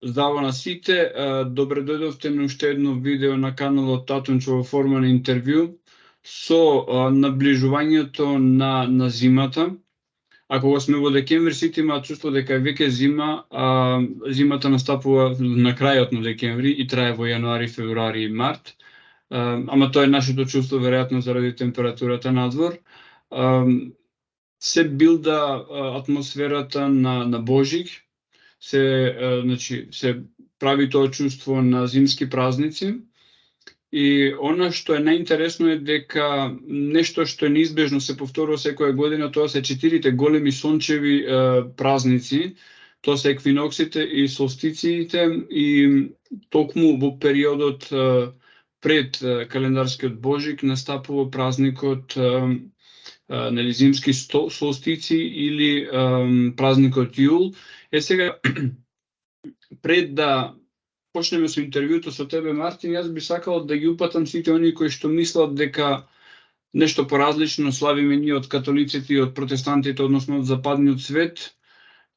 Здраво на сите, добре дојдовте на уште едно видео на каналот Татунчо во форма на интервју со наближувањето на зимата. А кога сме во декември, сите имаат чувство дека е веќе зима, зимата настапува на крајот на декември и трае во јануари, февруари и март. Ама тоа е нашето чувство, веројатно заради температурата надвор. Се билда атмосферата на Божик, се прави тоа чувство на зимски празници. И она што е најинтересно е дека нешто што е неизбежно се повторува секоја година, тоа се 4 големи сончеви празници. Тоа се еквиноксите и солстициите и токму во периодот пред календарскиот Божик настапува празникот зимски солстици или празникот Јул. Сега, пред да почнеме со интервјуто со тебе, Мартин, јас би сакал да ги упатам сите оние кои што мислат дека нешто поразлично славиме ние од католиците и од протестантите, односно од западниот свет.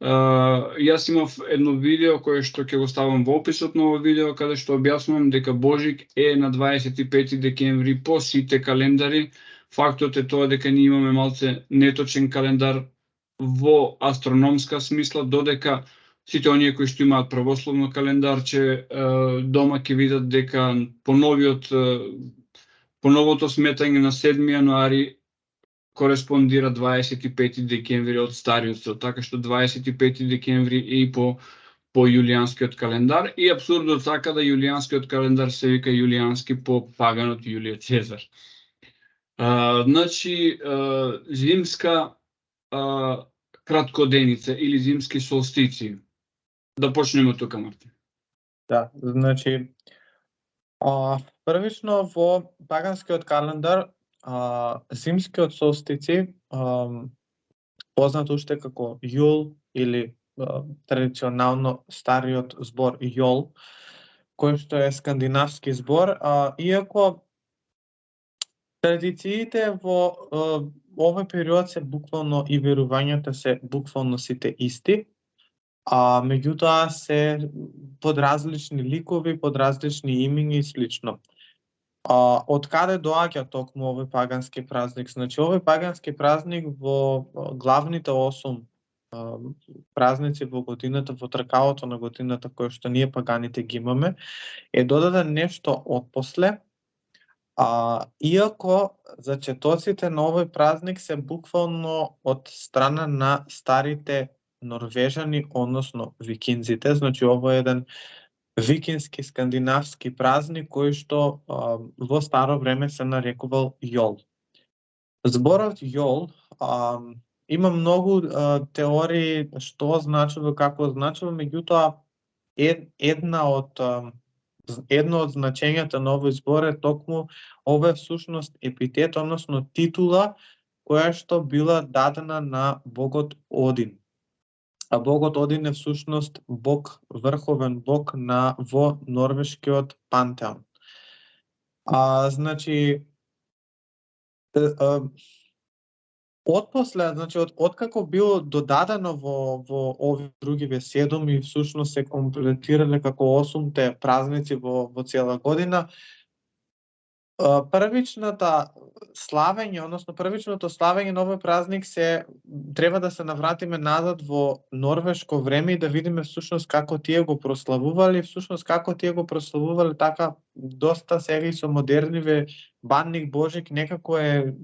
Јас имав едно видео кое што ќе го ставам во описот на ово видео, каде што објаснувам дека Божик е на 25 декември по сите календари. Фактот е тоа дека ние имаме малце неточен календар во астрономска смисла, додека сите оние кои што имаат православно календарче дома ќе видат дека по новото сметање на 7 јануари кореспондира 25 декември од стариот, така што 25 декември и по јулијанскиот календар. И апсурдот така да јулијанскиот календар се вика јулијански по паганот Јулиј Цезар. Значи, зимска краткоденица или зимски солстици. Да почнеме тука, Мартин. Да, значи, првично во паганскиот календар, зимскиот солстици, познат уште како Јул или традиционално стариот збор Јол, кој што е скандинавски збор, иако традициите во овој период се буквално и верувањата се буквално сите исти, меѓутоа се под различни ликови, под различни имиња и слично. Од каде доаѓа токму овој пагански празник? Значи, овој пагански празник во главните 8 празници во годината, во тркалото на годината кој што ние паганите ги имаме, е додаден нешто отпосле, иако зачетоците на овој празник се буквално од страна на старите норвежани, односно викинзите. Значи, ово е еден викински скандинавски празник кој што во старо време се нарекувал Јол. Зборот Јол има многу теории што означува, како означува, меѓутоа едно од значењата на овој збор е токму ова е всушност епитет, односно титула која што била дадена на богот Один. А богот Один е всушност бог, врховен бог во норвешкиот пантеон. Значи, отпосле, значи, откако било додадено во овие другиве 7 и всушност се комплетирале како 8-те празници во цела година, првичното славење на овој празник треба да се навратиме назад во норвешко време и да видиме всушност како тие го прославувале, всушност како тие го прославувале така доста сега и со модерниве банник Божик некако е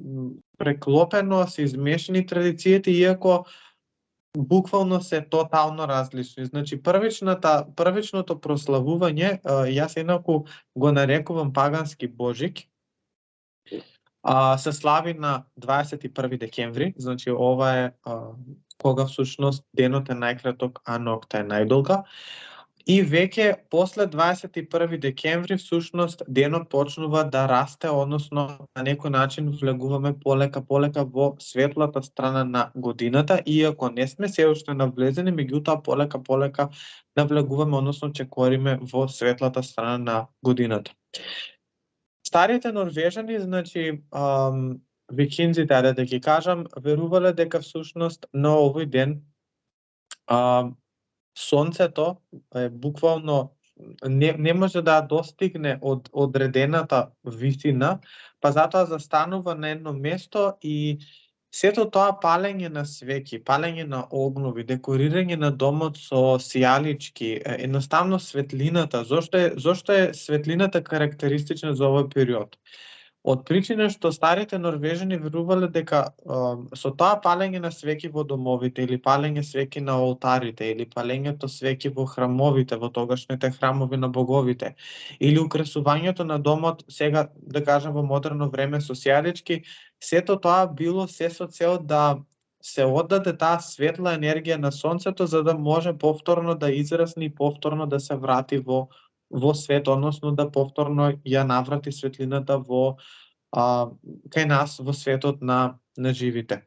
преклопено, се измешани традициите, иако буквално се тотално различни. Значи, првичното прославување, јас инаку го нарекувам пагански Божик, се слави на 21 декември, значи ова е кога всушност денот е најкраток, а ноќта е најдолга. И веќе после 21 декември всушност денот почнува да расте, односно на некој начин влегуваме полека во светлата страна на годината, иако не сме се уште навлезени, меѓутоа полека навлегуваме, односно чекориме во светлата страна на годината. Старите норвежани, значи викинзите, да ги кажам, верувале дека всушност на овој ден сонцето е буквално не може да достигне од одредената висина, па затоа застанува на едно место и сето тоа палење на свеќи, палење на огнови, декорирање на домот со сијалички, едноставно светлината, зошто е светлината карактеристична за овој период? Од причина што старите норвежани верувале дека со тоа палење на свеќи во домовите или палење свеќи на олтарите или палењето свеќи во храмовите, во тогашните храмови на боговите или украсувањето на домот, сега да кажам во модерно време со сијалички, сето тоа било се со цел да се оддаде таа светла енергија на сонцето за да може повторно да израсне и повторно да се врати во свет, односно да повторно ја наврати светлината кај нас во светот на живите.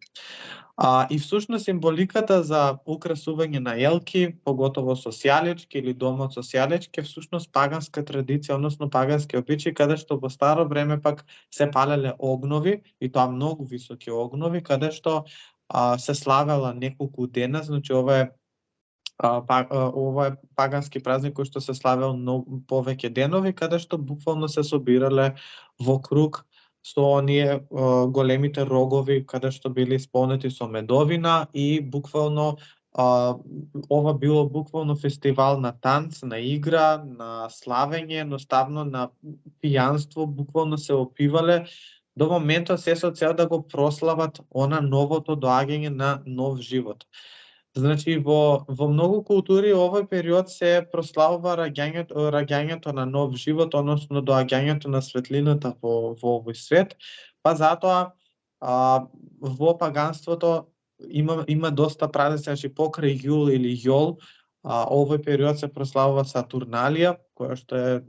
И всушност символиката за украсување на елки, поготово со сјалички или домот со сјалички, всушност паганска традиција, односно пагански обичаи, каде што во старо време пак се палеле огнови, и тоа многу високи огнови, каде што се славела неколку дена, значи ова е пагански празник кој што се славел многу повеќе денови, каде што буквално се собирале во круг со оние големите рогови каде што били исполнети со медовина и буквално ова било буквално фестивал на танц, на игра, на славење, едноставно на пијанство, буквално се опивале до моментот се со цел да го прослават она новото доаѓање на нов живот. Значи во многу култури овој период се прославува раѓањето на нов живот, односно доаѓањето на светлината во овој свет, па затоа во паганството има доста празници, значи покрај јул или јол, овој период се прославува Сатурналија, која што е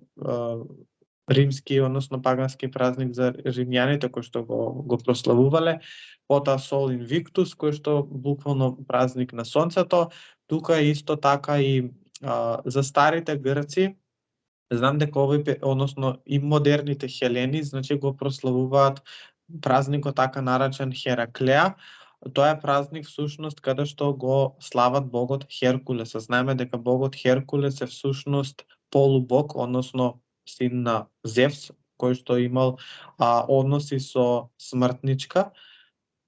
римски, односно пагански празник за римјаните кои што го прославувале, потоа Сол Инвиктус, кој што буквално празник на сонцето. Тука е исто така и за старите грци, знам дека односно и модерните хелени, значи го прославуваат празникот така наречен Хераклеа. Тоа е празник всушност каде што го слават богот Херкулес. Знаеме дека богот Херкулес е всушност полубог, односно син на Зевс, кој што имал односи со смртничка.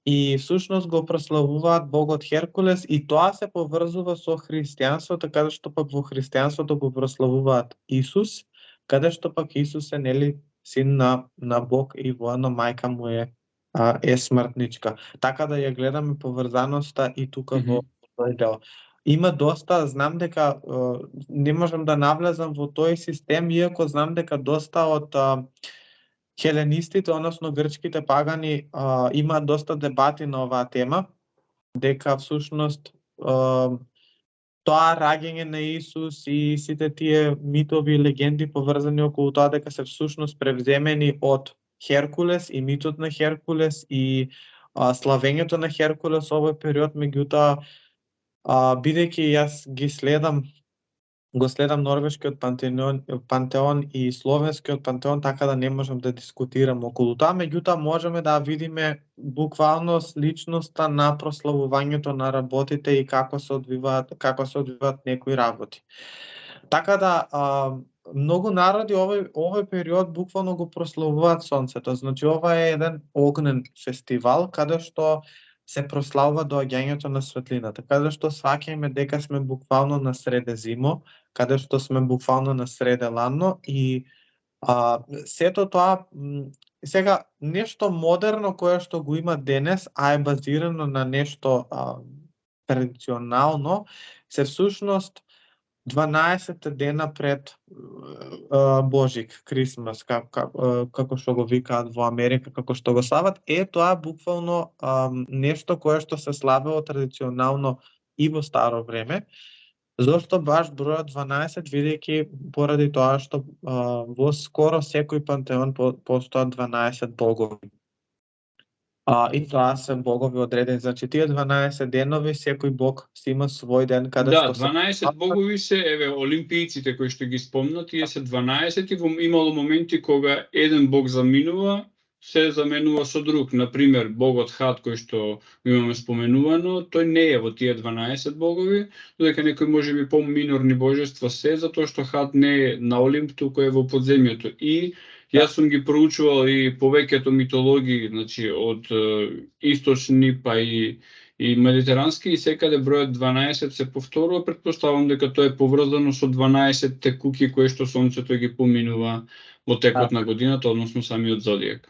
И всушност го прославуваат богот Херкулес и тоа се поврзува со христијанството, каде што пак во христијанството го прославуваат Исус, каде што пак Исус е син на Бог и воедно мајка му е смртничка. Така да ја гледаме поврзаноста и тука во тој дел. Има доста, знам дека не можам да навлезам во тој систем, иако знам дека доста од хеленистите, односно грчките пагани, имаат доста дебати на оваа тема, дека всушност тоа раѓање на Исус и сите тие митови и легенди поврзани околу тоа дека се всушност превземени од Херкулес и митот на Херкулес и славењето на Херкулес овој период, меѓутоа бидејќи јас го следам норвешкиот пантеон и словенскиот пантеон, така да не можам да дискутирам околу тоа, меѓутоа можеме да видиме буквално сличноста на прославувањето на работите и како се одвиваат некои работи. Така да многу народи овој период буквално го прославуваат сонцето. Значи ова е еден огнен фестивал каде што се прославува доаѓањето на светлината, каде што сваќаме дека сме буквално на среде зимо, каде што сме буквално на среде ладно и сето тоа сега нешто модерно кое што го има денес, а е базирано на нешто традиционално, се всушност 12 дена пред Божик, Крисмас, како што го викаат во Америка, како што го слават, тоа буквално нешто кое што се славело традиционално и во старо време. Зошто баш бројот 12, бидејќи поради тоа што во скоро секој пантеон постојат 12 богови. И тоа се богови одредени, значи тие 12 денови секој бог си има свој ден каде што 12 богови се, олимпијците кои што ги спомнат, тие се 12 и имало моменти кога еден бог заминува се заменува со друг. Например, богот Хат, кој што го имаме споменувано, тој не е во тие 12 богови, додека некои можеби поминорни божества се, затоа што Хат не е на Олимп, туку е во подземјето. И јас сум ги проучувал и повеќето митологии, значи од источни па и медитерански, и секаде бројот 12 се повторува, претпоставам дека тоа е поврзано со 12 куќи кои што сонцето ги поминува во текот на годината, односно самиот зодијак.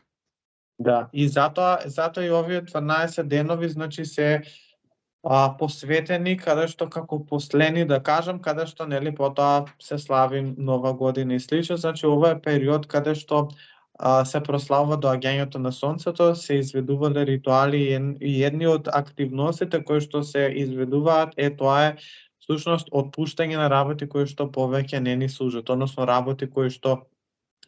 Да, и затоа и овие 12 денови значи се посветени каде што како последни, да кажам, каде што нели потоа се слави нова година и слично. Значи ова е период каде што се прославува доаѓањето на сонцето, се изведувале ритуали и едни од активностите кои што се изведуваат тоа е всушност отпуштање на работи кои што повеќе не ни служат, односно работи кои што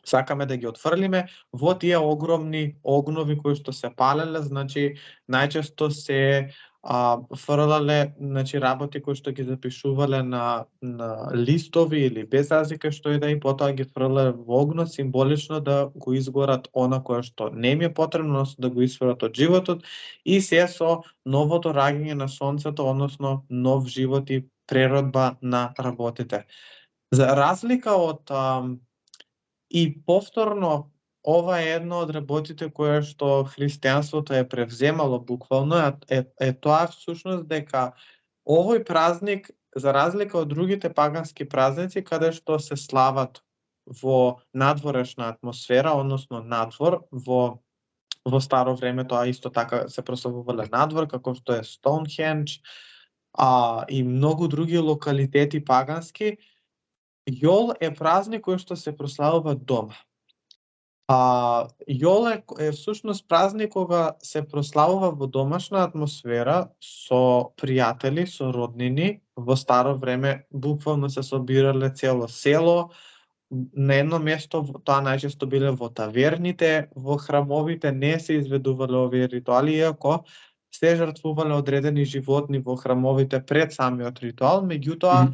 сакаме да ги отфрлиме во тие огромни огнови кои што се палеле, значи најчесто се фрлале, значи работи кои што ги запишувале на листови или без разлика што и да, и потоа ги фрлале во огнот символично да го изгорат она кое што не им е потребно, односно да го исфрат од животот, и се со новото раѓање на сонцето, односно нов живот и преродба на работите. За разлика од и повторно, ова е едно од работите кое што христијанството е превземало буквално, е тоа всушност дека овој празник, за разлика од другите пагански празници, каде што се слават во надворешна атмосфера, односно надвор, во старо време тоа исто така се прославувале надвор, како што е Стоунхендж, и многу други локалитети пагански, Јол е празник кој што се прославува дома. Јол е всушност празник кога се прославува во домашна атмосфера со пријатели, со роднини. Во старо време буквално се собирале цело село на едно место, тоа најчесто биле во таверните, во храмовите не се изведувале овие ритуали, иако се жртвувале одредени животни во храмовите пред самиот ритуал, меѓутоа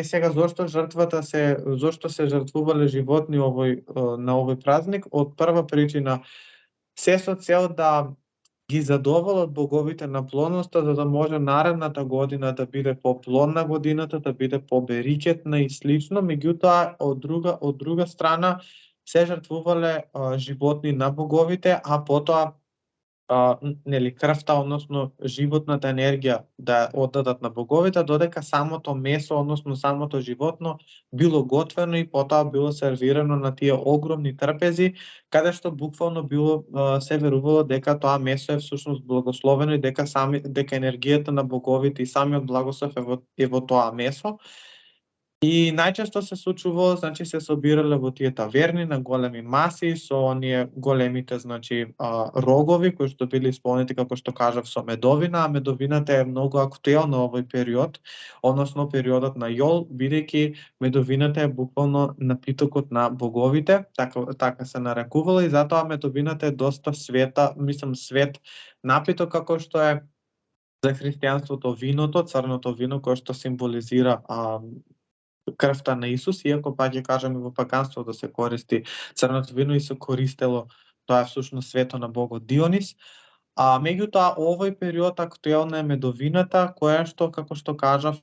сега зошто се жртвувале животни на овој празник? Од прва причина се со цел да ги задоволат боговите на плодноста, за да може наредната година да биде поплодна годината, да биде поберикетна и слично, меѓутоа од друга страна се жртвувале животни на боговите, а потоа нели крвта, односно животната енергија да оддадат на боговите, додека самото месо, односно самото животно било готвено и потоа било сервирано на тие огромни трпези, каде што буквално било се верувало дека тоа месо е всушност благословено и дека енергијата на боговите и самиот благослов е во тоа месо. И најчесто се случувало, значи се собирале во тие таверни на големи маси со оние големите, значи рогови кои што били исполнети, како што кажав, со медовина, а медовината е многу актуелна овој период, односно периодот на Јол, бидејќи медовината е буквално напитокот на боговите, така се нарекувало, и затоа медовината е доста свет напиток, како што е за христијанството виното, црното вино, кое што символизира крвта на Исус, иако па ќе кажеме во паганството се користи црното вино и се користело, тоа е всушност свето на богот Дионис. Меѓутоа овој период актуелна е медовината, која што, како што кажав,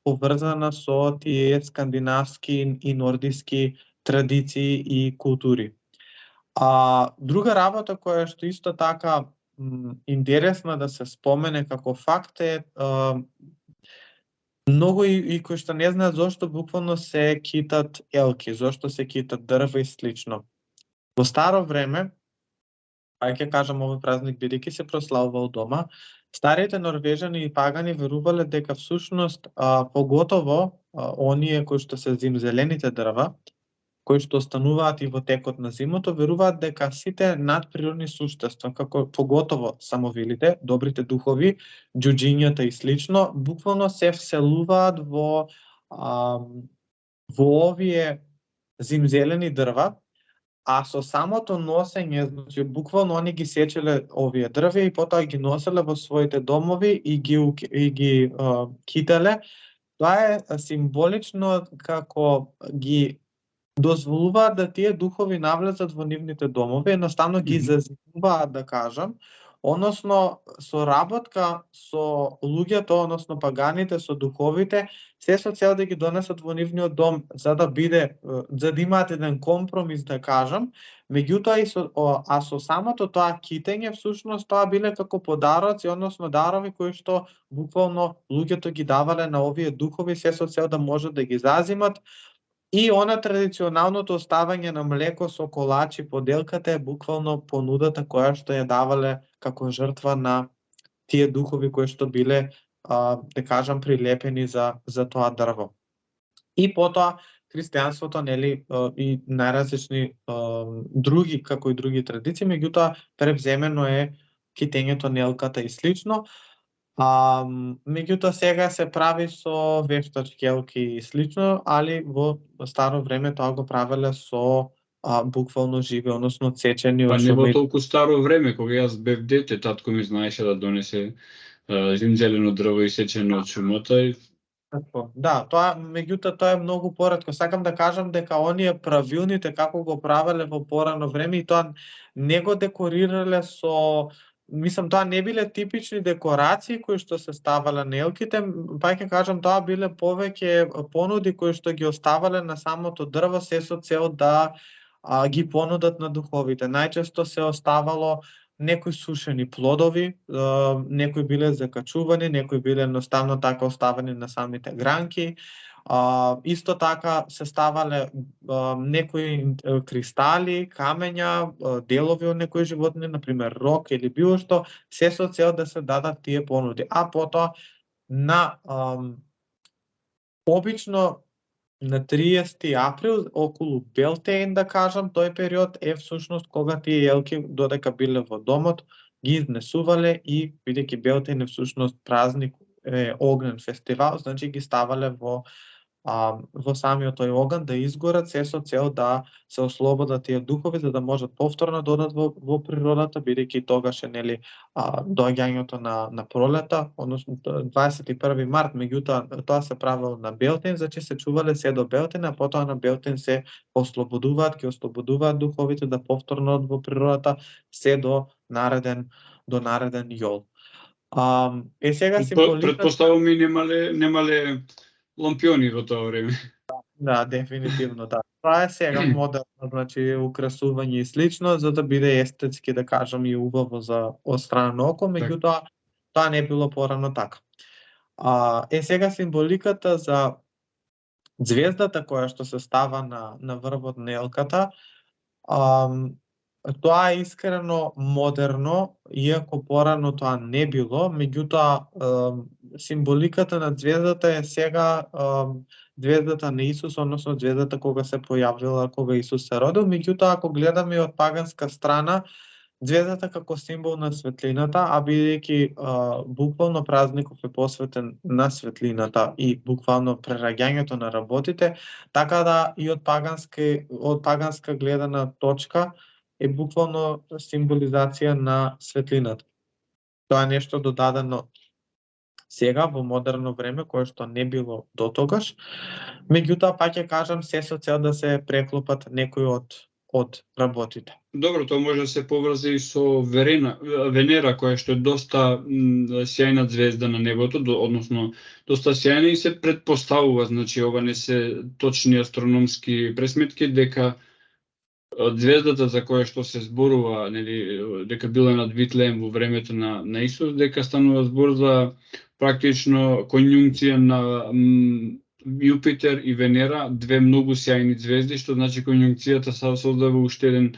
поврзана со тие скандинавски и нордиски традиции и култури. Друга работа која што исто така интересна да се спомене како факт е многу и кои што не знаат зошто буквално се китат елки, зошто се китат дрва и слично. Во старо време, ќе кажам овој празник бидејќи се прославувал дома, старите норвежани и пагани верувале дека всушност поготово оние кои што се зимзелените дрва, кои што остануваат и во текот на зимото, веруваат дека сите надприродни суштества, како поготово самовилите, добрите духови, џуџињата и слично, буквално се вселуваат во овие зимзелени дрва, а со самото носење, значи буквално они ги сечеле овие дрва и потоа ги носеле во своите домови и ги кителе. Тоа е символично како ги дозволуваат да тие духови навлезат во нивните домови, едноставно ги заземуваат, да кажам, односно со работка со луѓето, односно паганите, со духовите, се со цел да ги донесат во нивниот дом, за да биде, за да имаат еден компромис, да кажам. Меѓутоа со самото тоа китење, всушност тоа биле како подароци, односно дарови кои што буквално луѓето ги давале на овие духови, се со цел да можат да ги зазимат. И она традиционалното оставање на млеко со колачи поделката е буквално понудата која што ја давале како жртва на тие духови кои што биле, да кажам, прилепени за тоа дрво. И потоа христијанството, нели, и најразлични други, како и други традиции, меѓутоа превземено е китењето на елката и слично. Меѓутоа сега се прави со вештачки елки и слично, али во старо време тоа го правеле со буквално живи, односно цечени Па од не во шуми. толку старо време, кога јас бев дете, татко ми знаеше да донесе зимзелено дрво и сечено од шумата. Да, тоа меѓутоа тоа е многу поретко. Сакам да кажам дека оние правилните како го правеле во порано време и тоа не го декорирале со, мислам, тоа не биле типични декорации кои што се ставале на елките, па ќе кажам тоа биле повеќе понуди кои што ги оставале на самото дрво, се со цел да ги понудат на духовите. Најчесто се оставало некои сушени плодови, некои биле закачувани, некои биле едноставно така оставени на самите гранки. Исто така се ставале некои кристали, камења, делови од некои животни, например рок или било што, се со цел да се дадат тие понуди. А потоа на обично на 30 април, околу Белтеин, да кажам, тој период е всушност кога тие елки, додека биле во домот, ги изнесувале и, бидејќи Белтеин е всушност празник, огнен фестивал, значи ги ставале во самиот тој оган да изгорат, се со цел да се ослободат тие духови, за да можат повторно да одат во природата, бидејќи тогаш е, нели, доаѓањето на пролета, односно 21 март, меѓутоа тоа се правело на Белтин, значи се чувале се до Белтин, а потоа на Белтин се ослободуваат, ги ослободуваат духовите да повторно одат во природата, се до нареден јол. Сега символиката... Претпоставувам и немале лампиони во тоа време. Да, дефинитивно, да. Тоа е сега модерно, значи украсување и слично, за да биде естетски, да кажам, и убаво за од страна на око, меѓутоа тоа не било порано така. Сега символиката за ѕвездата која што се става на врвот на елката, тоа е искрено модерно, иако порано тоа не било, меѓутоа символиката на ѕвездата е сега ѕвездата на Исус, односно ѕвездата кога се појавила, кога Исус се родил. Меѓутоа, ако гледаме од паганска страна, ѕвездата како символ на светлината, а бидејќи буквално празников е посветен на светлината и буквално прераѓањето на работите, така да и од паганска гледана точка е буквално символизација на светлината. Тоа е нешто додадено сега во модерно време, кое што не било до тогаш. Меѓутоа, пак ќе кажам, се со цел да се преклопат некои од работите. Добро, тоа може да се поврзе и со Венера, која што е доста сјајна ѕвезда на небото, односно доста сјајна и се предпоставува, значи ова не се точни астрономски пресметки, дека ѕвездата за која што се зборува, нели, дека била над Витлеем во времето на Исус, дека станува збор за практично конјункција на Јупитер и Венера, две многу сјајни ѕвезди, што значи конјункцијата создава уште еден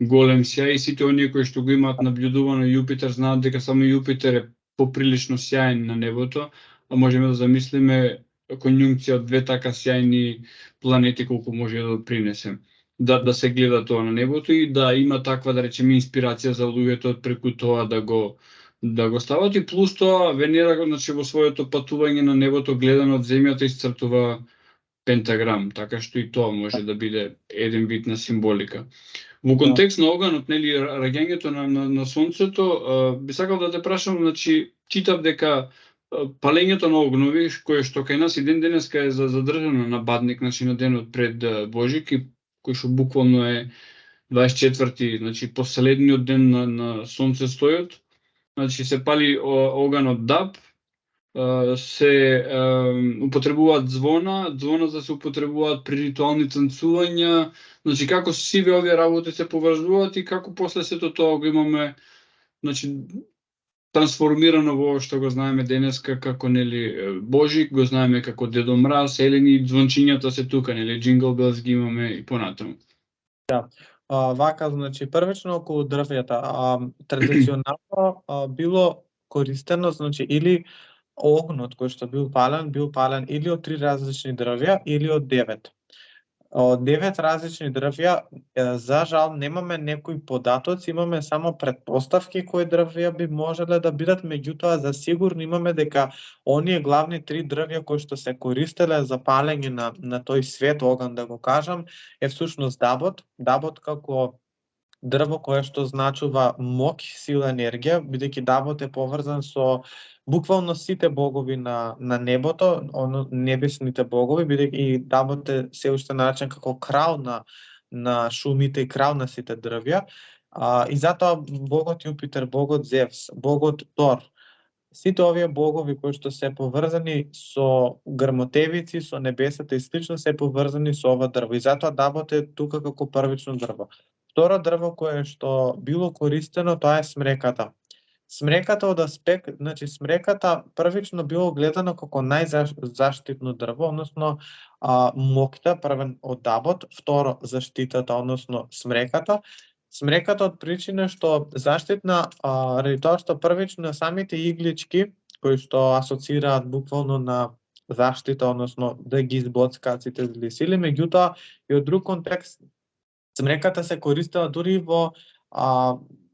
голем сјај и сите оние кои што го имаат наблюдувано Јупитер знаат дека само Јупитер е поприлично сјајен на небото, а можеме да замислиме конјункција од две така сјајни планети колку може да принесе. Да се гледа тоа на небото и да има таква, да речеме, инспирација за луѓето преку тоа да го стават, и плюс тоа Венера, значи, во своето патување на небото гледано од земјата исцртува пентаграм, така што и тоа може да биде еден вид на символика. Во контекст на оганот, нели, раѓањето на сонцето, би сакал да те прашам, значи, читав дека палењето на огнови, кое што кај нас и ден денеска е задржано на Бадник, значи на денот пред Божик, и кој што буквално е 24-ти, значи последниот ден на сонцестојот. Значи се пали оганот даб, се употребуваат звона за да се употребуваат при ритуални танцувања, значи како сиве овие работи се поврзуваат и како после сето тоа го имаме, значи трансформирано во што го знаеме денеска како нели Божик, го знаеме како Дедо Мраз, Елени, звончињата се тука, нели Jingle Bells ги имаме и понатаму. Да. Вака, значи првично околу дрвјата, традиционално било користено, значи или огнот кој што бил пален или од 3 различни дрвја или од 9. Од 9 различни дрвја, за жал немаме некои податоци, имаме само предпоставки кои дрвја би можеле да бидат, меѓутоа за сигурно имаме дека оние главни 3 дрвја кои што се користеле за палење на тој свет оган, да го кажам, е всушност дабот. Дабот како дрво кое што значува моќ, сила, енергија, бидејќи дабот е поврзан со буквално сите богови на небото, небесните богови, бидејќи дабот е се уште наречен како крал на шумите и крал на сите дрвја. И затоа богот Јупитер, богот Зевс, богот Тор, сите овие богови кои што се поврзани со грмотевици, со небесата и слично, се поврзани со ова дрво. И затоа дабот е тука како првично дрво. Второ дрво кое што било користено, тоа е смреката. Смреката од аспект, значи смреката првично било гледано како најзаштитно дрво, односно моќта првен од дабот, второ заштитата, односно смреката. Смреката од причина што заштитна, ради тоа што првично самите иглички кои што асоцираат буквално на заштита, односно да ги избоцкаат сите зли сили, меѓутоа и од друг контекст смреката се користела дури во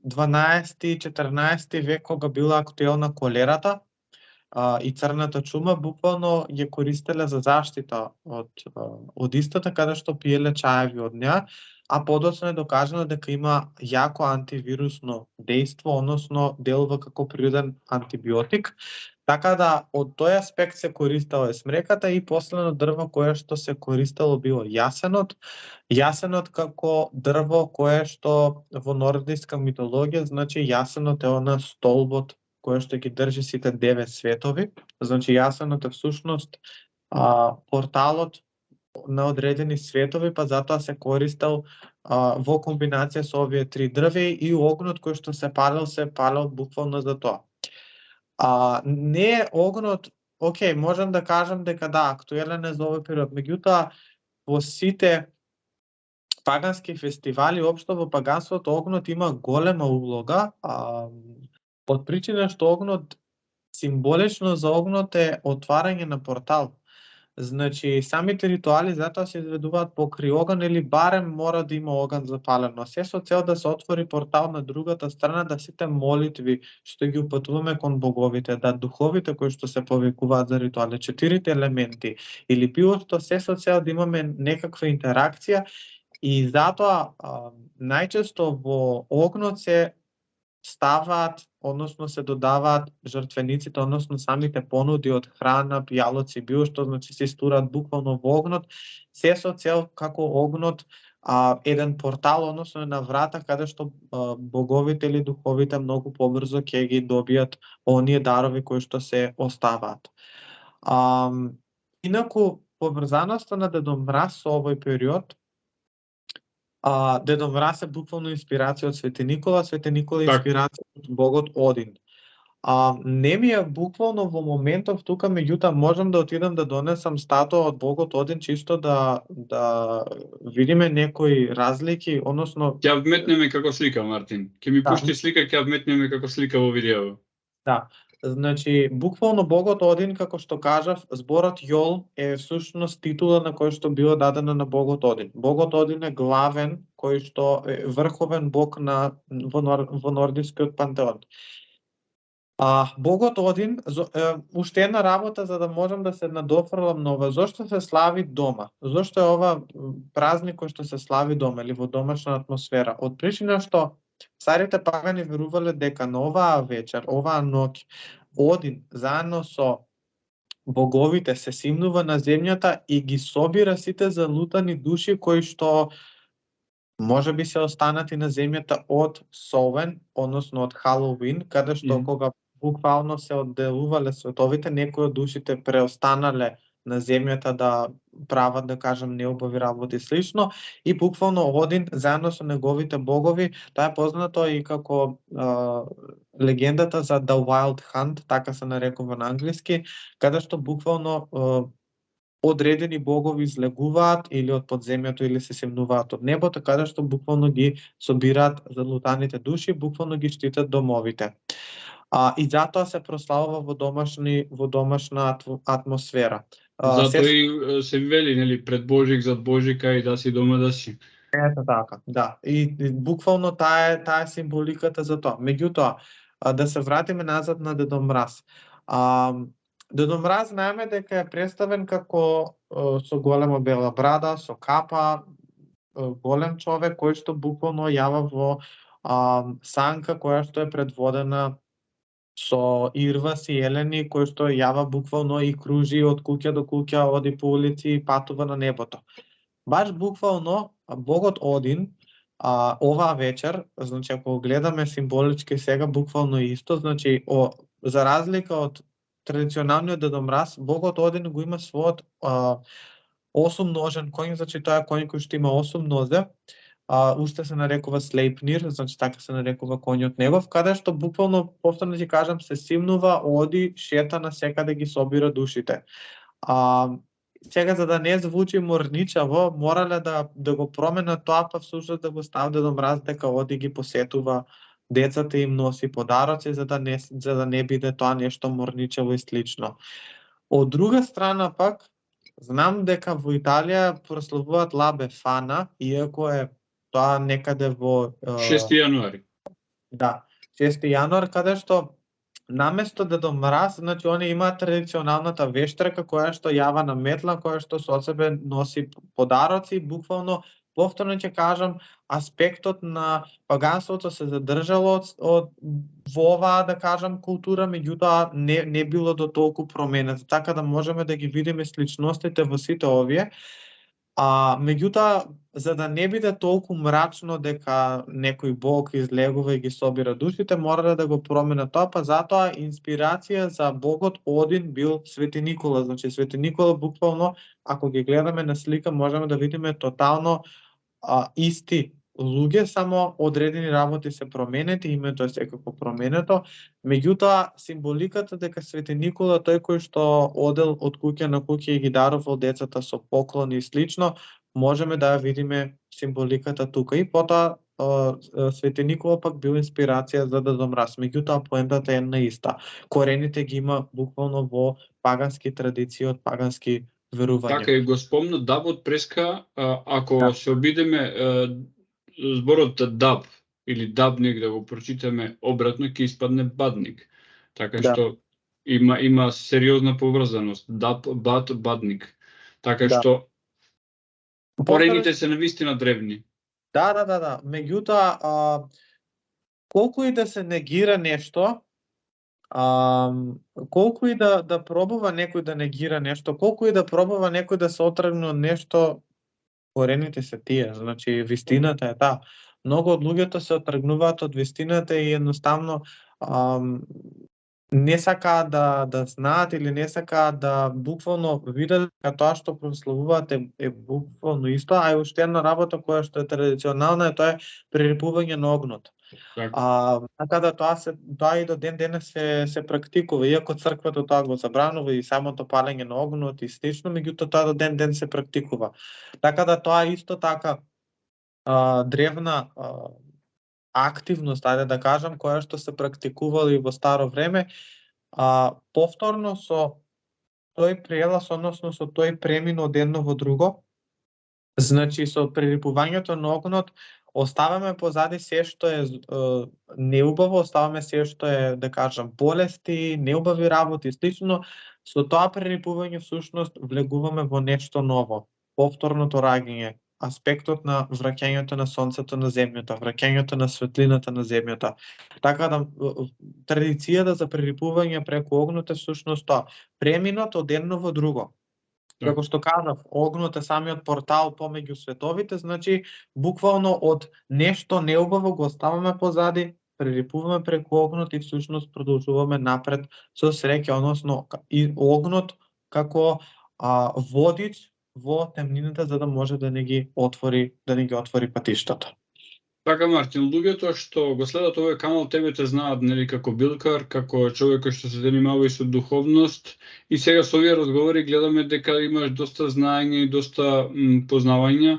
12-14 век, кога била актуелна колерата и црната чума, буквално ја користеле за заштита од истата, каде што пиеле чаеви од неа, а подоцна е докажано дека има јако антивирусно дејство, односно делува како природен антибиотик. Така да од тој аспект се користела смреката и последно дрво кое што се користело било јасенот. Јасенот како дрво кое што во нордиска митологија, значи јасенот е она столбот кој што ги држи сите 9 светови. Значи јасенот е всушност порталот на одредени светови, па затоа се користел во комбинација со овие 3 дрвја и огнот кој што се палел буквално за тоа. Не е огнот, окей, можам да кажам дека да, актуелен е за овој период, меѓутоа во сите пагански фестивали, општо во паганството огнот има голема улога, од причина што огнот, символично за огнот е отварање на портал. Значи, самите ритуали затоа се изведуваат покрај оган или барем мора да има оган запалено. Се со цел да се отвори портал на другата страна, да сите молитви што ги упатуваме кон боговите, да духовите кои што се повикуваат за ритуали, 4 елементи или било што, се со цел да имаме некаква интеракција. И затоа најчесто во огнот се ставаат, односно се додаваат жртвениците, односно самите понуди од храна, пијалоци, било што, значи се истураат буквално во огнот, се со цел како огнот еден портал, односно на врата каде што боговите или духовите многу побрзо ќе ги добијат оние дарови кои што се оставаат. Инаку поврзаноста на Дедо Мраз со овој период, Дедо Мраз е буквално инспирација од Свети Никола, Свети Никола е инспирација од богот Один. Не ми е буквално во моментов тука, меѓутоа можам да отидам да донесам статуа од богот Один, чисто да видиме некои разлики, односно... Ќе вметнеме како слика, Мартин. Ќе ми пушти слика, ќе вметнеме како слика во видео. Да. Значи, буквално богот Один, како што кажав, зборот Јол е всушност титула на кој што била дадена на богот Один. Богот Один е главен, кој што е врховен бог во нордискиот пантеон. Богот Один, уште една работа за да можам да се надофрлам на ова, зошто се слави дома? Зошто е ова празник кој што се слави дома или во домашна атмосфера? Од причина што царите пагани верувале дека на оваа вечер, оваа ноќ, Один заедно со боговите се симнува на земјата и ги собира сите залутани души кои што може би се останати на земјата од Совен, односно од Халоуин, каде што кога буквално се одделувале световите, некои од душите преостанале на земјата да прават, да кажам, неубави работи и слично, и буквално Один заедно со неговите богови, тоа е познато и како легендата за The Wild Hunt, така се нарекува на англиски, каде што буквално одредени богови излегуваат или од подземјето или се семнуваат од небото, каде што буквално ги собираат залутаните души, буквално ги штитат домовите. И затоа се прославува во домашна атмосфера. Затоа и се вели, нели, пред Божик зад Божика и да си дома да си. Ето така, да. И буквално таа е символиката за тоа. Меѓутоа, да се вратиме назад на Дедо Мраз. Дедо Мраз знаеме дека е представен како со голема бела брада, со капа, голем човек кој што буквално јава во санка која што е предводена со ирвас и елени, кој што јава буквално и кружи од куќа до куќа, оди по улици и патува на небото. Баш буквално богот Один оваа вечер, значи ако гледаме символички сега буквално исто, значи за разлика од традиционалниот Дедо Мраз, богот Один го има својот 8-ножен коњ, значи тоа е коњ кој што има 8 нозе, уште се нарекува Слейпнир, значи така се нарекува коњот негов, каде што буквално, повторно ќе кажам, се симнува, оди, шета на секаде ги собира душите. Сега, за да не звучи морничаво, морале да го променат тоа, па всушност да го стават Дедо Мраз дека оди ги посетува децата и им носи подароци, за да не биде тоа нешто морничаво и слично. Од друга страна пак, знам дека во Италија прославуваат Ла Бефана, иако е тоа некаде во 6 јануари. Да, 6 јануар, каде што наместо Дедо Мраз, значи они имаат традиционалната вештрека која што јава на метла, која што со себе носи подароци, буквално, повторно ќе кажам, аспектот на паганството се задржало во оваа, да кажам, култура, меѓутоа не било до толку променето, така да можеме да ги видиме сличностите во сите овие. Меѓутоа, за да не биде толку мрачно дека некој бог излегува и ги собира душите, морале да го променат тоа, па затоа инспирација за богот Один бил Свети Никола. Значи Свети Никола буквално, ако ги гледаме на слика, можеме да видиме тотално исти луѓе, само одредени работи се променети, името е секако променето. Меѓутоа, символиката дека Свети Никола, тој кој што одел од куќа на куќа и ги дарувал децата со поклони и слично, можеме да ја видиме символиката тука. И потоа Свети Никола пак бил инспирација за Дедо Мраз. Меѓутоа, поентата е наиста. Корените ги има буквално во пагански традиции од пагански верувања. Така и го спомна Дабот Преска, ако се обидеме зборот даб или дабник да го прочитаме обратно, ќе испадне бадник. Така што има сериозна поврзаност. Даб, бад, бадник. Така што корените се навистина древни. Да. Меѓутоа, колку и да се негира нешто, колку и да пробува некој да негира нешто, колку и да пробува некој да се отргне од нешто, корените се тие, значи вистината е таа. Многу од луѓето се отргнуваат од вистината и едноставно не сакаат да знаат или не сакаат да буквално видат дека тоа што прославуваат е буквално исто, а и уште една работа која што е традиционална е тоа прерипување на огнот. Така да тоа и до ден денес се практикува, иако црквата тоа го забранува и самото палење на огнот и слично, меѓутоа тоа до ден се практикува. Така да тоа исто така древна активност, ајде да кажам, која што се практикувала и во старо време, повторно со тој прелаз, односно со тој премин од едно во друго, значи со прерипувањето на огнот, оставаме позади се што е неубаво, оставаме се што е, да кажам, болести, неубави работи, слично, со тоа прерипување всушност влегуваме во нешто ново, повторното раѓање, аспектот на враќањето на сонцето на земјата, враќањето на светлината на земјата. Така да традицијата за прерипување преку огнот е всушност тоа, преминот од едно во друго. Како што кажав, огнот е самиот портал помеѓу световите, значи буквално од нешто неубаво го оставаме позади, прерипуваме преку огнот и всушност продолжуваме напред со среќа, односно и огнот како водич во темнината за да може да ни ги отвори патиштата. Така, Мартин, луѓето што го следат овој канал тебе те знаат, нели, како билкар, како човек кој што се занимава и со духовност, и сега со овие разговори гледаме дека имаш доста знаење и доста познавања,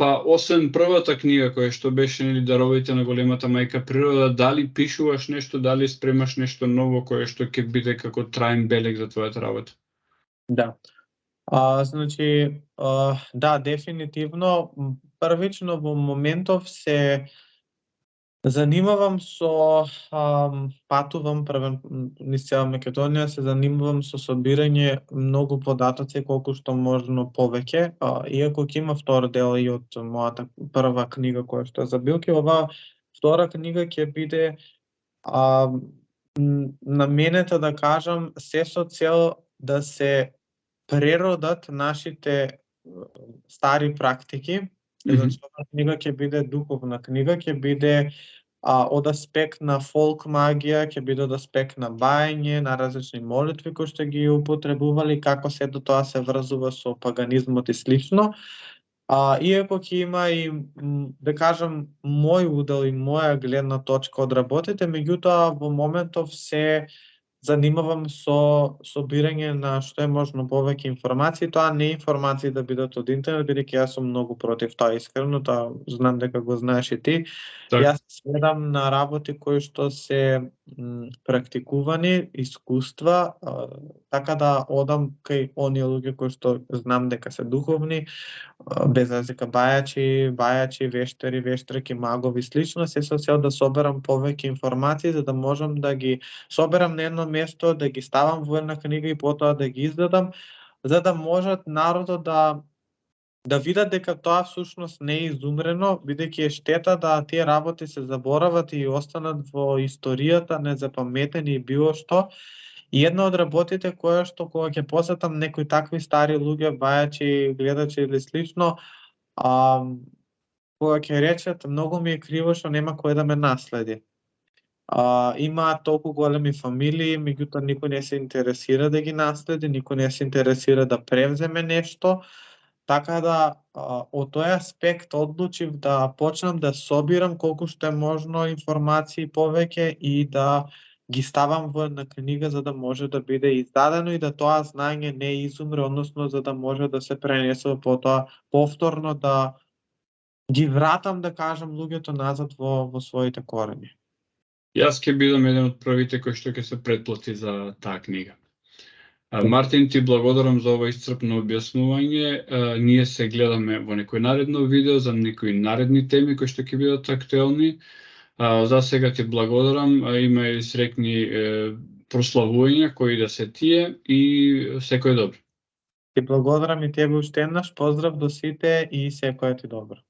па освен првата книга која што беше, нели, Даровите на големата мајка природа, дали пишуваш нешто, дали спремаш нешто ново кое што ќе биде како траен белег за твојата работа? Да. Значи, да, дефинитивно, првично во моментов се занимавам со, патувам низ цела Македонија, се занимавам со собирање многу податоци колку што можно повеќе, иако ќе има втор дел и од мојата прва книга која што е за билки, оваа втора книга ќе биде наменета, да кажам, се со цел да се преродат нашите стари практики. Значи, оваа книга ќе биде духовна книга, ќе биде од аспект на фолк магија, ќе биде од аспект на бајање, на различни молитви кои што ги употребували, како сето тоа се врзува со паганизмот и слично. Иако ќе има и, да кажам, мој удел и моја гледна точка од работите, меѓутоа во моментов се занимавам со собирање на што е можно повеќе информации, тоа не информации да бидат од интернет, бидејќи јас сум многу против тоа, искрено, тоа знам дека го знаеш и ти. Так. Јас следам на работи кои што се практикувани, искуства, така да одам кај оние луѓе кои што знам дека се духовни, без разлика бајачи, вештари, вештраки, магови, слично, се со цел да соберам повеќе информации за да можам да ги соберам на едно место, да ги ставам во една книга и потоа да ги издадам, за да можат народот да видат дека тоа всушност не е изумрено, бидејќи е штета да тие работи се заборават и останат во историјата незапаметени и било што. И една од работите која што кога ќе посетам некои такви стари луѓе, бајачи, гледачи или слично, кога ќе речат многу ми е криво што нема кој да ме наследи. Има толку големи фамилии, меѓутоа никој не се интересира да ги наследи, никој не се интересира да превземе нешто. Така да, од тој аспект одлучив да почнам да собирам колку што е можно информации повеќе и да ги ставам во една книга за да може да биде издадено и да тоа знаење не изумре, односно за да може да се пренесе потоа повторно да ги вратам, да кажам, луѓето назад во своите корени. Јас ќе бидам еден од првите кои што ќе се претплати за таа книга. Мартин, ти благодарам за ова исцрпно објаснување. Ние се гледаме во некој наредно видео за некои наредни теми кои што ќе бидат актуелни. За сега ти благодарам, има и среќни прославувања кои да се тие и секој добро. Ти благодарам и тебе уште еднаш, поздрав до сите и секој ти добро.